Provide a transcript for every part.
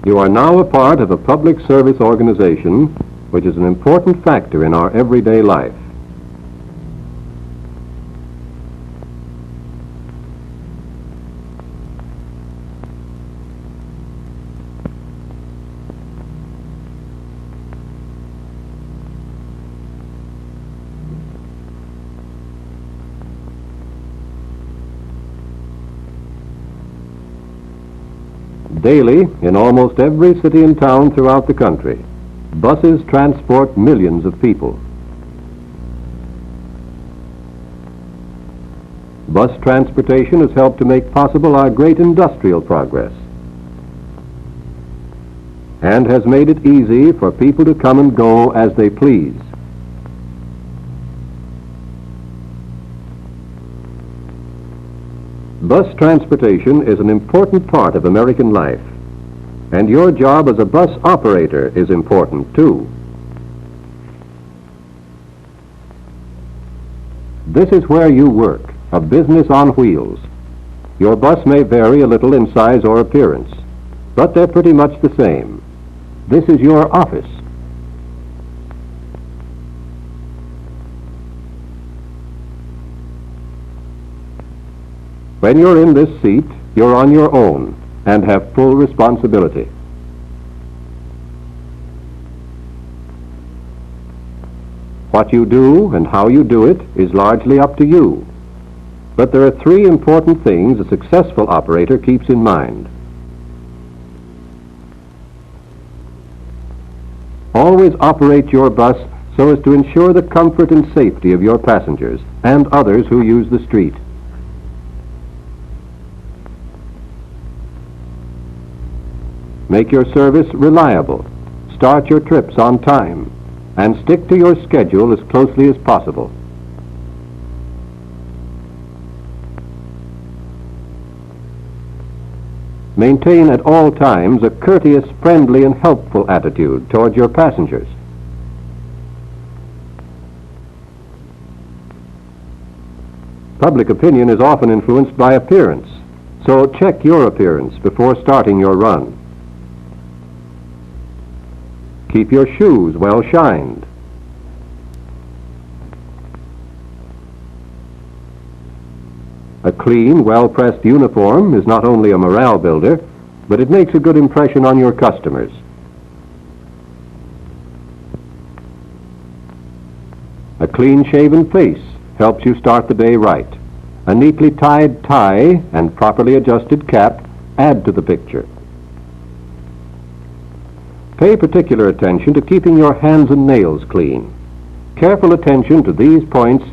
You are now a part of a public service organization which is an important factor in our everyday life. Daily, in almost every city and town throughout the country, buses transport millions of people. Bus transportation has helped to make possible our great industrial progress and has made it easy for people to come and go as they please. Bus transportation is an important part of American life, and your job as a bus operator is important too. This is where you work, a business on wheels. Your bus may vary a little in size or appearance, but they're pretty much the same. This is your office. When you're in this seat, you're on your own and have full responsibility. What you do and how you do it is largely up to you. But there are three important things a successful operator keeps in mind. Always operate your bus so as to ensure the comfort and safety of your passengers and others who use the street. Make your service reliable, start your trips on time, and stick to your schedule as closely as possible. Maintain at all times a courteous, friendly, and helpful attitude toward your passengers. Public opinion is often influenced by appearance, so check your appearance before starting your run. Keep your shoes well shined. A clean, well-pressed uniform is not only a morale builder, but it makes a good impression on your customers. A clean-shaven face helps you start the day right. A neatly tied tie and properly adjusted cap add to the picture. Pay particular attention to keeping your hands and nails clean. Careful attention to these points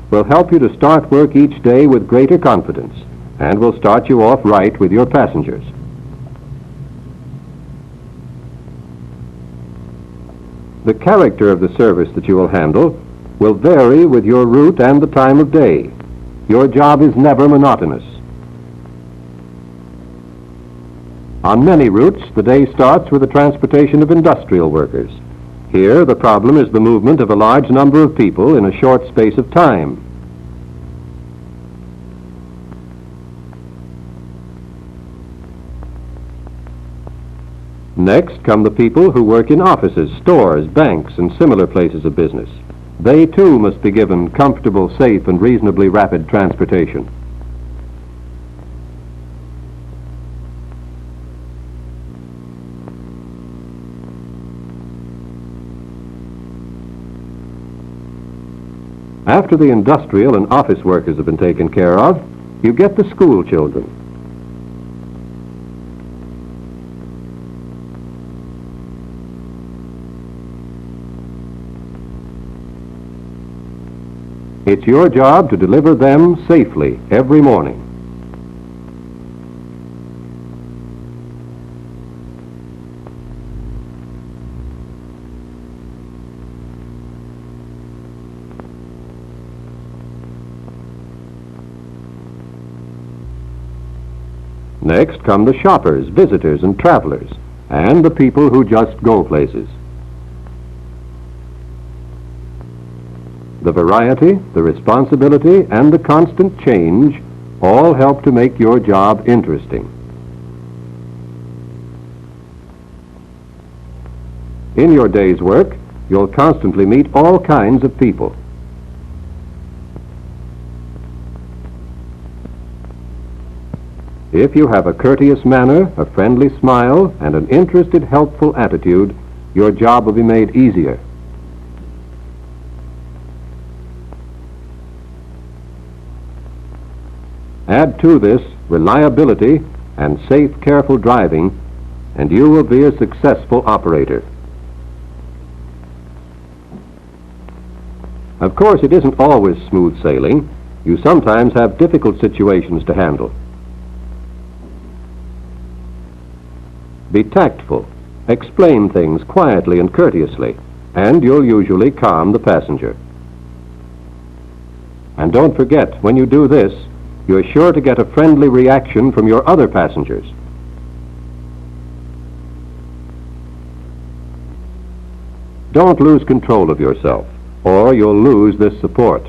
will help you to start work each day with greater confidence and will start you off right with your passengers. The character of the service that you will handle will vary with your route and the time of day. Your job is never monotonous. On many routes, the day starts with the transportation of industrial workers. Here, the problem is the movement of a large number of people in a short space of time. Next come the people who work in offices, stores, banks, and similar places of business. They, too, must be given comfortable, safe, and reasonably rapid transportation. After the industrial and office workers have been taken care of, you get the school children. It's your job to deliver them safely every morning. Next come the shoppers, visitors, and travelers, and the people who just go places. The variety, the responsibility, and the constant change all help to make your job interesting. In your day's work, you'll constantly meet all kinds of people. If you have a courteous manner, a friendly smile, and an interested, helpful attitude, your job will be made easier. Add to this reliability and safe, careful driving, and you will be a successful operator. Of course, it isn't always smooth sailing. You sometimes have difficult situations to handle. Be tactful. Explain things quietly and courteously, and you'll usually calm the passenger. And don't forget, when you do this, you're sure to get a friendly reaction from your other passengers. Don't lose control of yourself, or you'll lose this support.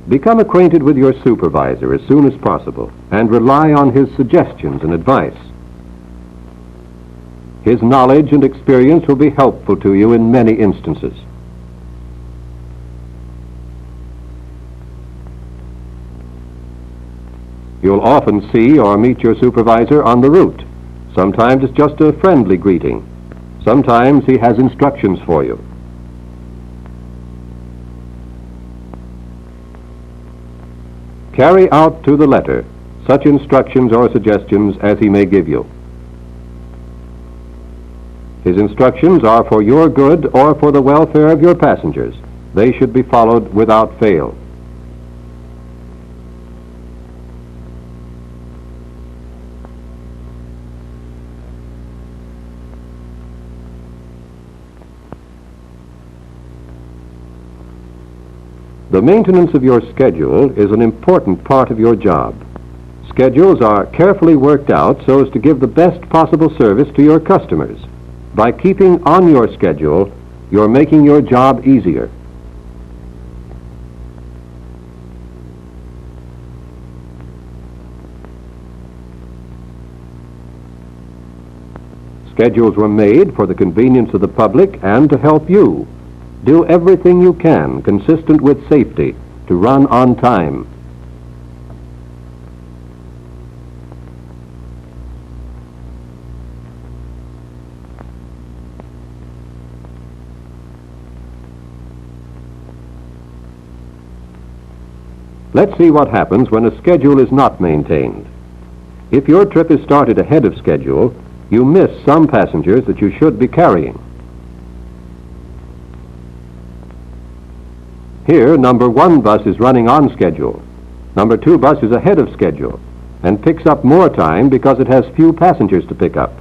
Become acquainted with your supervisor as soon as possible, and rely on his suggestions and advice. His knowledge and experience will be helpful to you in many instances. You'll often see or meet your supervisor on the route. Sometimes it's just a friendly greeting. Sometimes he has instructions for you. Carry out to the letter such instructions or suggestions as he may give you. His instructions are for your good or for the welfare of your passengers. They should be followed without fail. The maintenance of your schedule is an important part of your job. Schedules are carefully worked out so as to give the best possible service to your customers. By keeping on your schedule, you're making your job easier. Schedules were made for the convenience of the public and to help you. Do everything you can, consistent with safety, to run on time. Let's see what happens when a schedule is not maintained. If your trip is started ahead of schedule, you miss some passengers that you should be carrying. Here, number 1 bus is running on schedule. Number 2 bus is ahead of schedule and picks up more time because it has few passengers to pick up.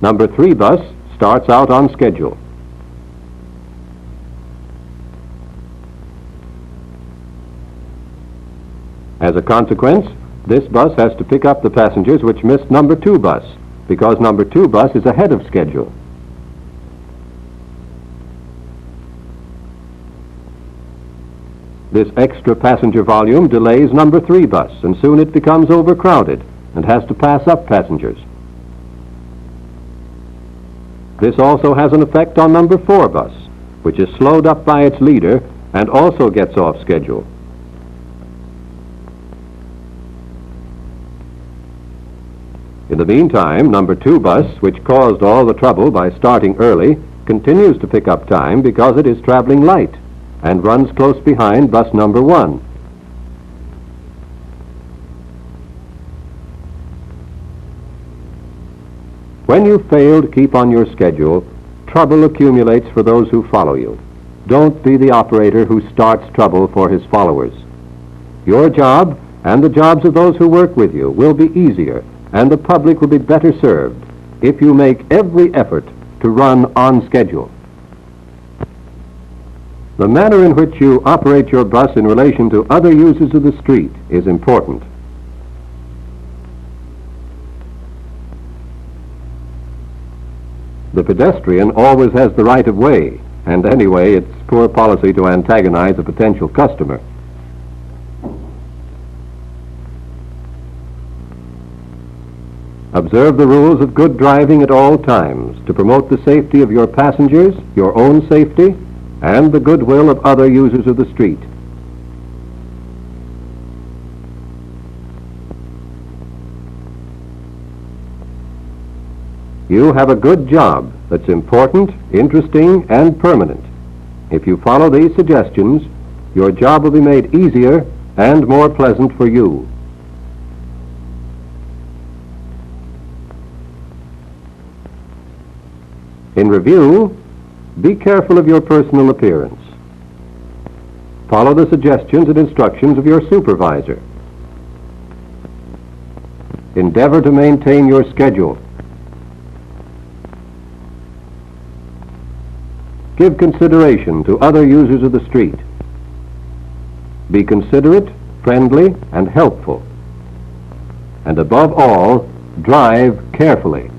Number 3 bus starts out on schedule. As a consequence, this bus has to pick up the passengers which missed number 2 bus, because number 2 bus is ahead of schedule. This extra passenger volume delays number 3 bus, and soon it becomes overcrowded and has to pass up passengers. This also has an effect on number 4 bus, which is slowed up by its leader and also gets off schedule. In the meantime, number 2 bus, which caused all the trouble by starting early, continues to pick up time because it is traveling light and runs close behind bus number 1. When you fail to keep on your schedule, trouble accumulates for those who follow you. Don't be the operator who starts trouble for his followers. Your job and the jobs of those who work with you will be easier, and the public will be better served if you make every effort to run on schedule. The manner in which you operate your bus in relation to other users of the street is important. The pedestrian always has the right of way, and anyway, it's poor policy to antagonize a potential customer. Observe the rules of good driving at all times to promote the safety of your passengers, your own safety, and the goodwill of other users of the street. You have a good job that's important, interesting, and permanent. If you follow these suggestions, your job will be made easier and more pleasant for you. In review, be careful of your personal appearance. Follow the suggestions and instructions of your supervisor. Endeavor to maintain your schedule. Give consideration to other users of the street. Be considerate, friendly, and helpful. And above all, drive carefully.